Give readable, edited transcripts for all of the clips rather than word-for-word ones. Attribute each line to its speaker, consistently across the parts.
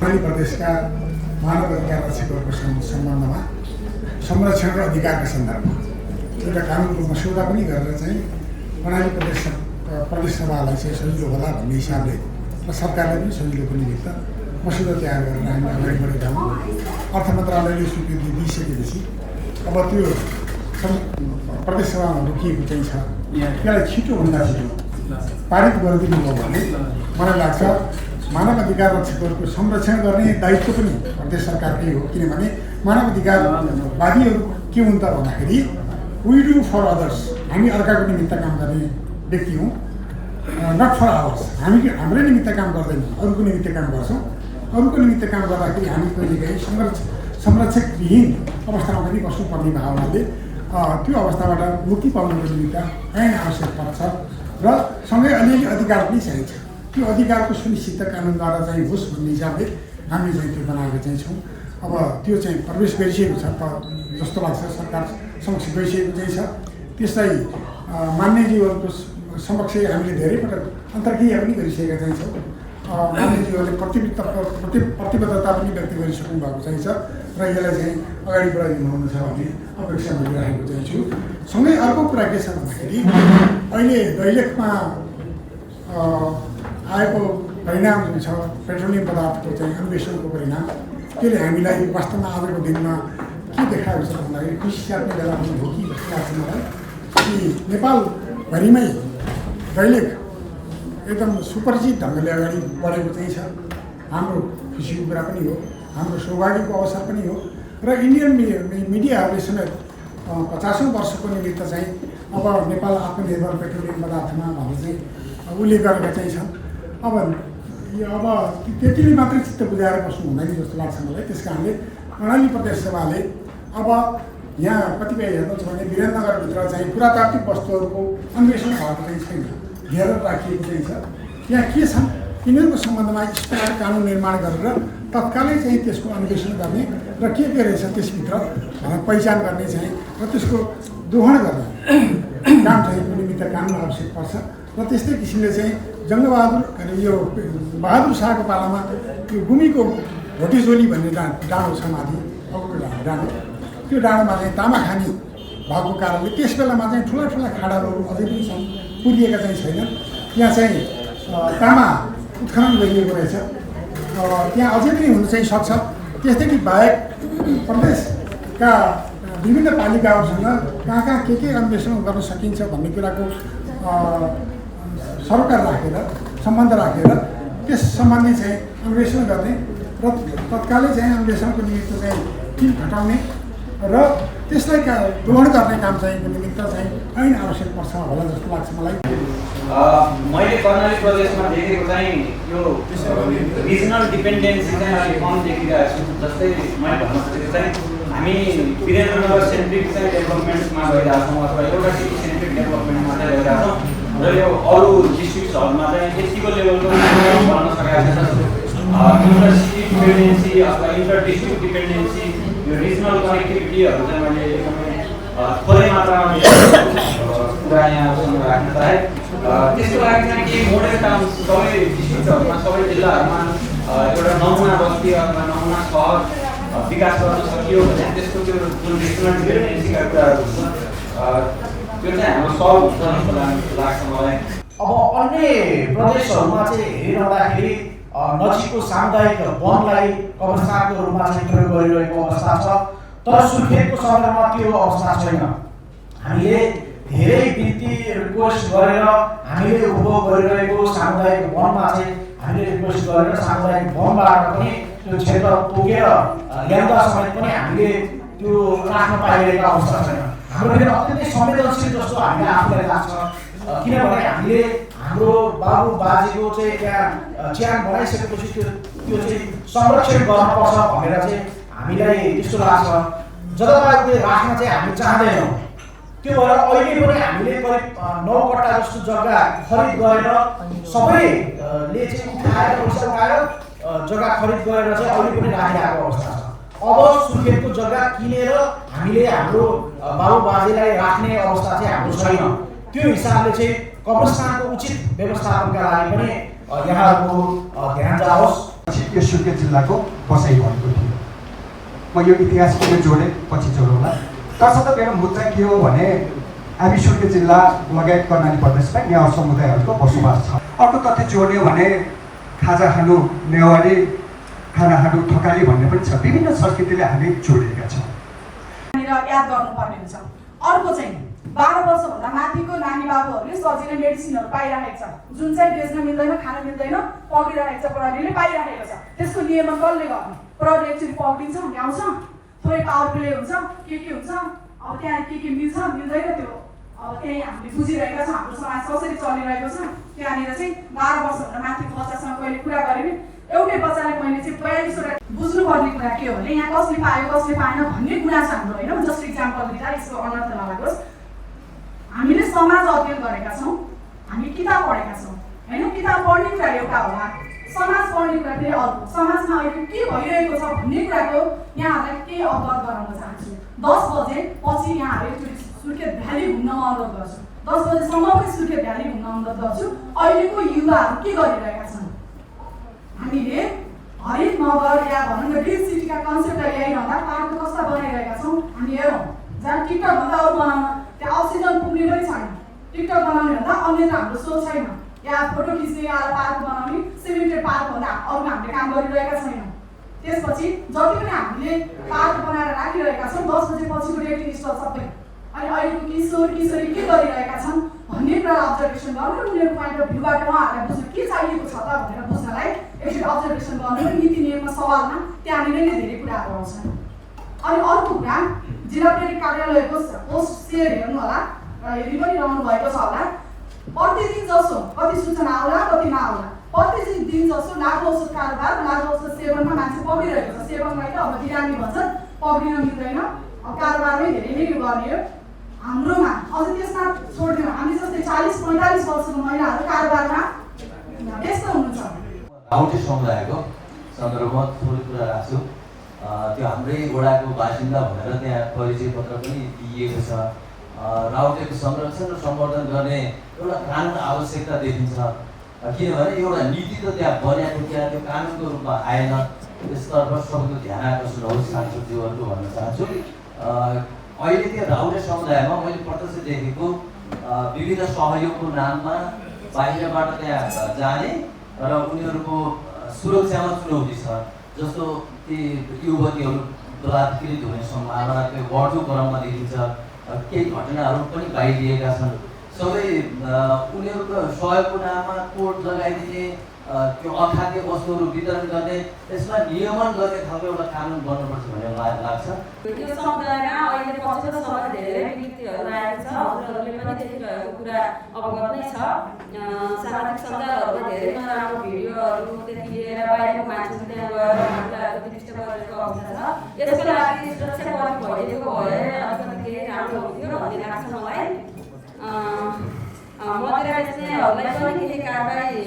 Speaker 1: कर्णाली प्रदेशका मानव अधिकार रक्षकहरूको सम्बन्धमा संरक्षण र अधिकारका सन्दर्भमा एउटा कानुनको मस्यौदा पनि गरेर चाहिँ कर्णाली प्रदेश सभालाई चाहिँ सजिलो होला भन्ने हिसाबले र सरकारले पनि सजिलोको निमित्त मस्यौदा तयार गरेर हामी अगाडि बढेका हौँ। अर्थ मन्त्रालयले स्वीकृति दिइसकेपछि अब त्यो प्रदेश सभामा रोकिएको चाहिँ छ, त्यसलाई छिटोभन्दा छिटो पारित गरिदिनु भयो भने मलाई लाग्छ मानव अधिकार रक्षकहरूको संरक्षण गर्ने दायित्व पनि प्रदेश सरकारकै हो। किनभने मानव अधिकारवादीहरू के हुन् त भन्दाखेरि वी डु फर अदर्स, हामी अर्काको निमित्त काम गर्ने व्यक्ति हौँ, नट फर आवर्स, हामी हाम्रै निमित्त काम गर्दैनौँ, अरूको निमित्त काम गर्छौँ। अरूको निमित्त काम गर्दाखेरि हामी कहिलेकाहीँ संरक्षकविहीन अवस्थामा पनि बस्नुपर्ने भावनाले त्यो अवस्थाबाट मुक्ति पाउनको निमित्त ऐन आवश्यक पर्छ र सँगै अलिअलि अधिकार पनि चाहिन्छ। त्यो अधिकारको सुनिश्चित कानुनद्वारा चाहिँ होस् भन्ने हिसाबले हामीले चाहिँ त्यो बनाएको चाहिँ छौँ। अब त्यो चाहिँ प्रवेश गरिसकेको छ जस्तो लाग्छ, सरकार समक्ष गइसकेको चाहिँ छ। त्यसलाई मान्यज्यूहरूको समक्ष हामीले धेरै पटक अन्तर्क्रिया पनि गरिसकेका चाहिँ छौँ। मान्यज्यूहरूले प्रतिबद्धता पनि व्यक्त गरिसक्नु भएको चाहिँ छ र यसलाई चाहिँ अगाडि बढाइदिनु हुनेछ भन्ने अपेक्षा गरिरहेको चाहिँ छु। सँगै अर्को कुरा के छ भन्दाखेरि अहिले दैलेखमा आएको परिणाम जुन छ पेट्रोलियम पदार्थको चाहिँ अन्वेषणको परिणाम, त्यसले हामीलाई वास्तवमा आजको दिनमा के देखाएको छ भन्दाखेरि खुसी साट्ने बेला पनि हो कि जस्तो लाग्छ मलाई कि नेपालभरिमै दैलेख एकदम सुपरिचित ढङ्गले अगाडि बढेको चाहिँ छ। हाम्रो खुसीको कुरा पनि हो, हाम्रो सौभाग्यको अवसर पनि हो र इन्डियन मिडियाहरूले समेत 50औं वर्षको निमित्त चाहिँ अब नेपाल आत्मनिर्भर पेट्रोलियम पदार्थमा भन्ने चाहिँ उल्लेख गरेका चाहिँ छन्। अब त्यतिले मात्रै चित्त बुझाएर बस्नु हुँदैन जस्तो लाग्छ मलाई। त्यस कारणले कर्णाली प्रदेश सभाले अब यहाँ कतिपय हेर्नुहुन्छ भने वीरेन्द्रनगरभित्र चाहिँ पुरातात्विक वस्तुहरूको अन्वेषण भएको चाहिँ छैन, घेरेर राखिएको चाहिँ छ। यहाँ के छ यिनीहरूको सम्बन्धमा स्पष्ट कानुन निर्माण गरेर तत्कालै चाहिँ त्यसको अन्वेषण गर्ने र के रहेछ त्यसभित्र पहिचान गर्ने चाहिँ र त्यसको दोहन गर्ने काम चाहिँ निमित्त कानुन आवश्यक पर्छ। र त्यस्तै किसिमले चाहिँ जङ्गबहादुर यो बहादुर शाहको पालामा त्यो गुमीको भोटेझोली भन्ने डाँडो छ माथि डाँडो, त्यो डाँडोमा चाहिँ तामा खानी भएको कारणले त्यस बेलामा चाहिँ ठुला ठुला खाडाहरू अझै पनि छन्, पुरिएका चाहिँ छैनन्। त्यहाँ चाहिँ तामा उत्खनन गरिएको रहेछ, त्यहाँ अझै पनि हुन चाहिँ सक्छ। त्यसदेखि बाहेक प्रदेशका विभिन्न पालिकाहरूसँग कहाँ के अन्वेषण गर्न सकिन्छ भन्ने कुराको सरोकार राखेर सम्बन्ध राखेर त्यस सम्बन्धी चाहिँ अन्वेषण गर्ने र तत्कालै चाहिँ अन्वेषणको निमित्त चाहिँ टिम घटाउने र त्यसलाई दोहन गर्ने काम चाहिँ निमित्त चाहिँ ऐन आवश्यक पर्छ होला जस्तो लाग्छ मलाई।
Speaker 2: मैले कर्णाली प्रदेशमा देखेको चाहिँ यो रिजनल डिपेन्डेन्सी चाहिँ अलिक कम देखिरहेको छु। जस्तै मैले भन्न खोजेको चाहिँ हामी वीरेन्द्रनगर सेन्ट्रिक चाहिँ डेभलपमेन्टमा गइरहेको छौँ अथवा एउटा सिटी सेन्ट्रिक डेभलपमेन्टमा चाहिँ गइरहेको छौँ र यो अरू डिस्ट्रिक्ट्सहरूमा चाहिँ यतिको लेभलको बन्न सकेको छैन। इन्टर सिटी डिपेन्डेन्सी अथवा इन्टर डिस्ट्रिक्ट डिपेन्डेन्सी, यो रिजनल कनेक्टिभिटीहरू चाहिँ मैले एकदमै थोरै मात्रामा कुरा यहाँसँग राख्न चाहेँ। त्यसको लागि चाहिँ केही मोडल टाउन्स सबै डिस्ट्रिक्टहरूमा सबै जिल्लाहरूमा एउटा नमुना बस्ती अथवा नमुना सहर विकास गर्न सकियो भने त्यसको त्यो जुन रिजनल डिपेन्डेन्सीका कुराहरू हुन्छ त्यो चाहिँ हाम्रो सल्भ हुन्छ लाग्छ मलाई।
Speaker 3: अब अन्य प्रदेशहरूमा चाहिँ हेरिरहँदाखेरि नजिकको सामुदायिक वनलाई कब्रस्तानको रूपमा चाहिँ प्रयोग गरिरहेको अवस्था छ, तर सुर्खेतको सन्दर्भमा त्यो अवस्था छैन। हामीले धेरै बिन्ती रिक्वेस्ट गरेर हामीले उपभोग गरिरहेको सामुदायिक वनमा चाहिँ हामीले रिक्वेस्ट गरेर सामुदायिक वनबाट पनि त्यो क्षेत्र तोकेर ल्याउँदा समेत पनि हामीले त्यो राख्न पाइरहेको अवस्था छैन। हाम्रो फेरि अत्यन्तै संवेदनशील जस्तो हामीले आफूलाई लाग्छ, किनभने हामीले हाम्रो बाबु बाजेको चाहिँ त्यहाँ च्यान बनाइसकेपछि त्यो चाहिँ संरक्षण गर्नुपर्छ भनेर चाहिँ हामीलाई त्यस्तो लाग्छ। जताभावी राख्न चाहिँ हामी चाहँदैनौँ। त्यो भएर अहिले पनि हामीले करिब 9 कट्टा जस्तो जग्गा खरिद गरेर सबैले चाहिँ उठाएर पैसा उठाएर जग्गा खरिद गरेर चाहिँ अहिले पनि राखिरहेको अवस्था छ। अब सुर्खेतको जग्गा किनेर हामीले हाम्रो बाबु बाजेलाई राख्ने अवस्था चाहिँ हाम्रो छैन। त्यो हिसाबले चाहिँ कब्रस्तानको उचित व्यवस्थापनका लागि पनि यहाँहरूको ध्यान जाओस्
Speaker 4: यो सुर्खेत जिल्लाको बसाइ भएको थियो। म यो इतिहास किन जोडेँ पछि जोडौँला। तसर्थ मेरो मुद्दा के हो भने हामी सुर्खेत जिल्ला लगायत कर्णाली प्रदेशमा नेवार समुदायहरूको बसोबास छ। अर्को तथ्य जोड्ने भने खाजा खानु नेवारी, खाना खानु थकाली भन्ने पनि छ। विभिन्न संस्कृतिले हामी जोडिएका छौँ।
Speaker 5: याद गर्नुपर्ने हुन्छ। अर्को चाहिँ 12 वर्षभन्दा माथिको नानी बाबुहरूले सजिलै मेडिसिनहरू पाइरहेको छ, जुन चाहिँ बेच्न मिल्दैन, खान मिल्दैन, पक्रिरहेको छ, प्रहरीले पाइरहेको छ। त्यसको नियमन कसले गर्ने? प्रहरी एकचोटि पक्रिन्छ, ल्याउँछ, थोरै पावर प्ले हुन्छ, के हुन्छ, अब त्यहाँ के मिल्छ मिल्दैन त्यो अब त्यही हामीले बुझिरहेका छौँ। हाम्रो समाज कसरी चलिरहेको छ त्यहाँनिर चाहिँ 12 वर्षभन्दा माथिको बच्चासँग कहिले कुरा गरेँ एउटै बच्चाले मैले चाहिँ 42वटा बुझ्नुपर्ने कुरा के हो भने यहाँ कसले पायो कसले पाएन भन्ने कुरा छ हाम्रो, होइन? जस्ट इक्जाम्पल दिँदा यसको अनर्थ नलागोस्। हामीले समाज अध्ययन गरेका छौँ, हामी किताब पढेका छौँ, होइन? किताब पढ्ने कुरा एउटा होला, समाज पढ्ने कुरा फेरि अर्को। समाजमा अहिले के भइरहेको छ भन्ने कुराको यहाँहरूलाई केही अवगत गराउन चाहन्छु। 10 बजे पछि यहाँहरू एकचोटि सुर्खेत भ्याली घुम्न अनुरोध गर्छु। 10 बजेसम्म पनि सुर्खेत भ्याली घुम्न अनुरोध गर्छु। अहिलेको युवाहरू के गरिरहेका छन्? हामीले हरित नगर या भनौँ न ग्रिन सिटीका कन्सेप्टलाई ल्याइरहँदा पार्क कस्ता बनाइरहेका छौँ हामी हेरौँ। जहाँ टिकटकभन्दा अरू बनाउन त्यहाँ अक्सिजन पुग्ने पनि छैन। टिकटक बनाउने भन्दा अन्य हाम्रो सोच छैन। या फोटो खिच्ने या पार्क बनाउने सिमेन्टेड पार्कभन्दा अरू हामीले काम गरिरहेका छैनौँ। त्यसपछि जति पनि हामीले पार्क बनाएर राखिरहेका छौँ 10 बजे पछिको रेटिङ स्टल सबै अनि अहिलेको किशोर किशोरी के गरिरहेका छन् भन्ने कुरालाई अब्जर्भेसन गर्नु र उनीहरूको पोइन्ट अफ भ्यूबाट उहाँहरूलाई बुझ्नु के चाहिएको छ त भनेर बुझ्नलाई एकचोटि अब्जर्भेसन गर्नु र नीति नियममा सवालमा त्यहाँनिर नै धेरै कुराहरू आउँछन्। अनि अर्को कुरा जिल्ला पर्यटक कार्यालयको पोस्ट सेयर हेर्नु होला र हेरि पनि रहनु भएको छ होला। प्रतिदिन जसो कति सूचना आउला कति नआउला, प्रतिदिन जसो लागु औषध कारोबार लागु औषध सेवनमा मान्छे पक्रिरहेको छ। सेवनलाई त अब बिरामी भन्छन्, पक्रिन मिल्दैन, अब कारोबारमै धेरै नै यो गर्ने हो। हाम्रोमा अझ त्यसमा छोड्दैनौँ, हामी जस्तै 40-45 वर्षको महिलाहरू कारोबारमा व्यस्त हुनुहुन्छ।
Speaker 6: राउटे समुदायको सन्दर्भमा थोरै कुरा राख्छु। त्यो हाम्रै वडाको बासिन्दा भनेर त्यहाँ परिचय पत्र पनि दिइएको छ। राउटेको संरक्षण र सम्वर्धन गर्ने एउटा कानुन आवश्यकता देखिन्छ, किनभने एउटा नीति त त्यहाँ बनिएको त्यहाँ त्यो कानुनको रूपमा आएन। त्यसतर्फ सबैको ध्यान आकर्षण होस् सांसदज्यूहरूको भन्न चाहन्छु। अहिले त्यो राउटे समुदायमा मैले प्रत्यक्ष देखेको विविध सहयोगको नाममा बाहिरबाट त्यहाँ जाने र उनीहरूको सुरक्षामा चुनौती छ। जस्तो ती युवतीहरू बलात्कृत हुने सम्भावना त्यो बढ्दो क्रममा देखिन्छ। केही घटनाहरू पनि बाहिरिएका छन्। सबै उनीहरूको सहयोगको नाममा कोर्ट लगाइदिने, त्यो अखाद्य वस्तुहरू वितरण गर्ने, यसमा नियमन गर्ने खालको एउटा कानुन बन्नुपर्छ भन्ने लाग्छ।
Speaker 7: यो समुदायमा अहिले पछिल्लो समय धेरै विकृतिहरू आएको छ। हजुरहरूले पनि देखिरहेको कुरा अवगत नै छ। सामाजिक सञ्जालहरूमा धेरै नराम्रो भिडियोहरूदेखि लिएर बाहिरको मान्छेहरू त्यहाँ गएर महिलाहरू दृष्टि गरेको अवस्था छ। यसको लागि सुरक्षाकर्मी भइदिएको भए अलिकति केही राम्रो हुन्थ्यो भन्ने लाग्छ मलाई। मदिरा बेच्नेहरूलाई पनि केही कारबाही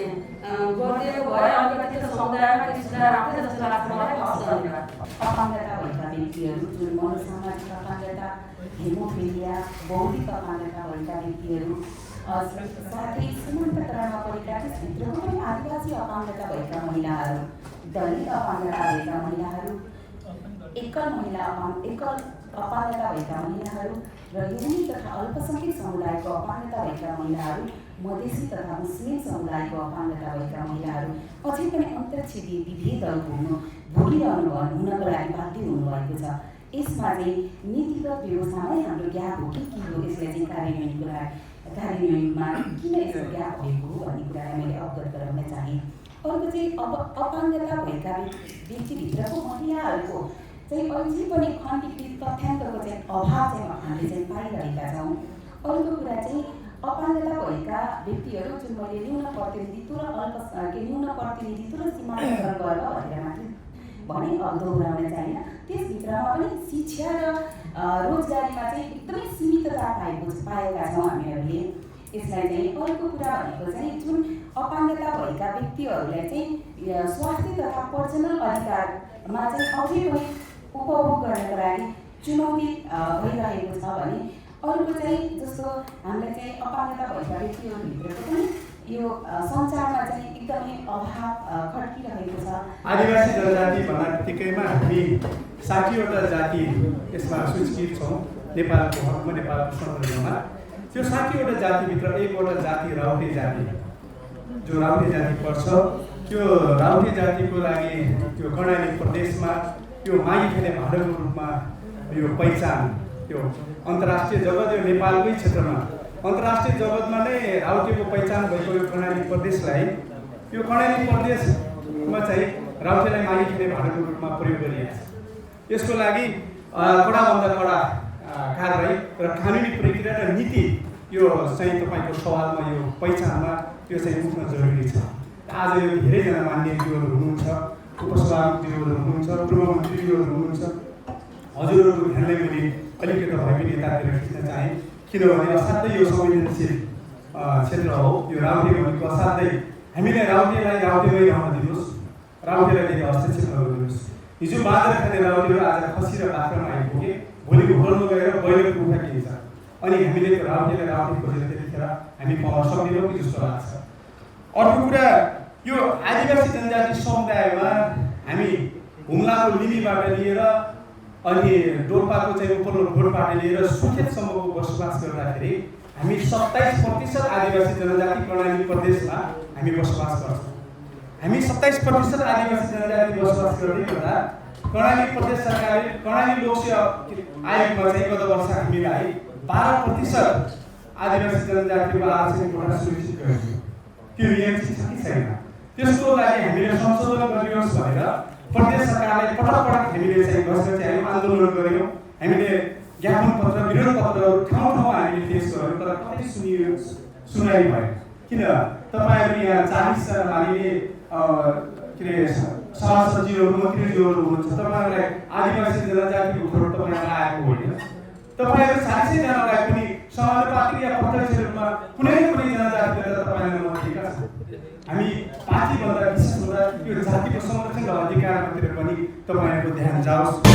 Speaker 7: गरिदिएको भए अलिकति त्यो समुदायमा केही सुधार आउँथ्यो जस्तो लाग्छ मलाई। धन्यवाद।
Speaker 8: अपाङ्गता भएका व्यक्तिहरू, जुन मनोसामाजिक अपाङ्गता, हेमोफिलिया, बौद्धिक अपाङ्गता भएका व्यक्तिहरू, साथै सीमान्तकरणमा परेका क्षेत्रको पनि आदिवासी अपाङ्गता भएका महिलाहरू, दलित अपाङ्गता भएका महिलाहरू, एकल अपाङ्गता भएका महिलाहरू र यौन तथा अल्पसङ्ख्यक समुदायको अपाङ्गता भएका महिलाहरू, मधेसी तथा मुस्लिम समुदायको अपाङ्गता भएका महिलाहरू अझै पनि अन्तर्क्षेत्रीय विभेदहरू भोगिरहनु हुनको लागि बाध्य हुनुभएको छ। यसमा चाहिँ नीतिगत व्यवस्थामै हाम्रो ग्याप हो कि के हो, यसलाई चाहिँ कार्यान्वयनमा किन यस्तो ग्याप भएको हो भन्ने कुरालाई मैले अवगत गराउन चाहेँ। अर्को चाहिँ अब अपाङ्गता भएका व्यक्तिभित्रको महिलाहरूको चाहिँ अझै पनि खण्डीकृत तथ्याङ्कको चाहिँ अभाव चाहिँ हामीले चाहिँ पाइरहेका छौँ। अर्को कुरा चाहिँ अपाङ्गता भएका व्यक्तिहरू जुन मैले न्यून प्रतिनिधित्व र सीमान्तकरण गरेर भनेर मात्रै भने अब दोहोऱ्याउन चाहिएन। त्यसभित्रमा पनि शिक्षा र रोजगारीमा चाहिँ एकदमै सीमितता पाएका छौँ हामीहरूले। यसलाई चाहिँ अर्को कुरा भनेको चाहिँ जुन अपाङ्गता भएका व्यक्तिहरूलाई चाहिँ स्वास्थ्य तथा पर्सनल अधिकारमा चाहिँ अझै पनि उपभोग गर्नको लागि चुनौती भइरहेको छ भने अर्को चाहिँ जस्तो हामीलाई चाहिँ अपाङ्गता भएका व्यक्तिहरूभित्रको पनि यो सञ्चारमा चाहिँ एकदमै अभाव खड्किरहेको छ।
Speaker 9: आदिवासी जनजाति भन्दा बित्तिकैमा हामी 60वटा जाति यसमा सूचीकृत छौँ नेपालको हकमा, नेपालको संविधानमा। त्यो 60वटा जातिभित्र एकवटा जाति राउटे जाति, जो राउटे जाति पर्छ। त्यो राउटे जातिको लागि त्यो कर्णाली प्रदेशमा यो मागी खेल्ने भाँडोको रूपमा यो पहिचान, त्यो अन्तर्राष्ट्रिय जगत, यो नेपालकै क्षेत्रमा अन्तर्राष्ट्रिय जगतमा नै राउटेको पहिचान भएको यो कर्णाली प्रदेशलाई, यो कर्णाली प्रदेशमा चाहिँ राउटेलाई मागी खेल्ने भाँडोको रूपमा प्रयोग गरिएको छ। यसको लागि कडाभन्दा कडा कारबाही र कानुनी प्रक्रिया र नीति यो चाहिँ तपाईँको सवालमा, यो पहिचानमा यो चाहिँ उठ्न जरुरी छ। आज यो धेरैजना मान्यज्यूहरू हुनुहुन्छ, उपसभापतिज्यूहरू हुनुहुन्छ, पूर्व मन्त्रीज्यूहरू हुनुहुन्छ। हजुरहरूको ध्यानलाई मैले अलिकति भए पनि यतातिर खिच्न चाहेँ, किनभने असाध्यै यो संवेदनशील क्षेत्र हो। यो राउटे भनेको असाध्यै, हामीले राउटेलाई राउटेमै रहन दिनुहोस्, राउटेलाई धेरै हस्तक्षेप नगरिदिनुहोस्। हिजो बाँदर खाने राउटेहरू आज खसी र बाख्रामा आइपुगे, भोलि घोल्नु गएर बैलो कुखुरा किन्छ, अनि हामीले त्यो राउटेलाई राउटे खोजेर त्यतिखेर हामी पाउन सक्दैनौँ कि जस्तो लाग्छ। अर्को कुरा, यो आदिवासी जनजाति समुदायमा हामी हुम्लाको लिमीबाट लिएर अनि डोल्पाको चाहिँ उपल्लो भोटबाट लिएर सुर्खेतसम्मको बसोबास गर्दाखेरि हामी 27% आदिवासी जनजाति कर्णाली प्रदेशमा हामी बसोबास गर्छौँ। हामी 27% आदिवासी जनजाति बसोबास गर्दै गर्दा कर्णाली प्रदेश सरकारले कर्णाली लोकसेवा आयोगमा चाहिँ गत वर्ष हामीलाई 12% आदिवासी जनजातिको आरक्षण कोटा सुनिश्चित गरियो। त्यो नियम छ कि छैन, त्यसको लागि हामीले संशोधन गरियोस् भनेर प्रदेश सरकारले पटक हामीले चाहिँ बसेर चाहिँ आन्दोलन गऱ्यौँ। हामीले ज्ञापन पत्र, विरोध पत्रहरू ठाउँ ठाउँमा हामीले पेश गऱ्यौँ, तर कतै सुनाइ भएन। किन? तपाईँहरू यहाँ 40 मानिने के अरे सहसचिवहरू, मन्त्रीज्यूहरू हुनुहुन्छ, तपाईँहरूलाई आदिवासी जनजातिको भोट तपाईँलाई आएको होइन। तपाईँहरू 40 जनालाई पनि समानुपातिक या प्रत्यक्ष रूपमा कुनै जनजातिले त तपाईँलाई मत दिएका छन्। हामी पार्टीभन्दा विशेष हुँदा यो जातिको संरक्षण र अधिकारमातिर पनि तपाईँहरूको ध्यान जाओस्।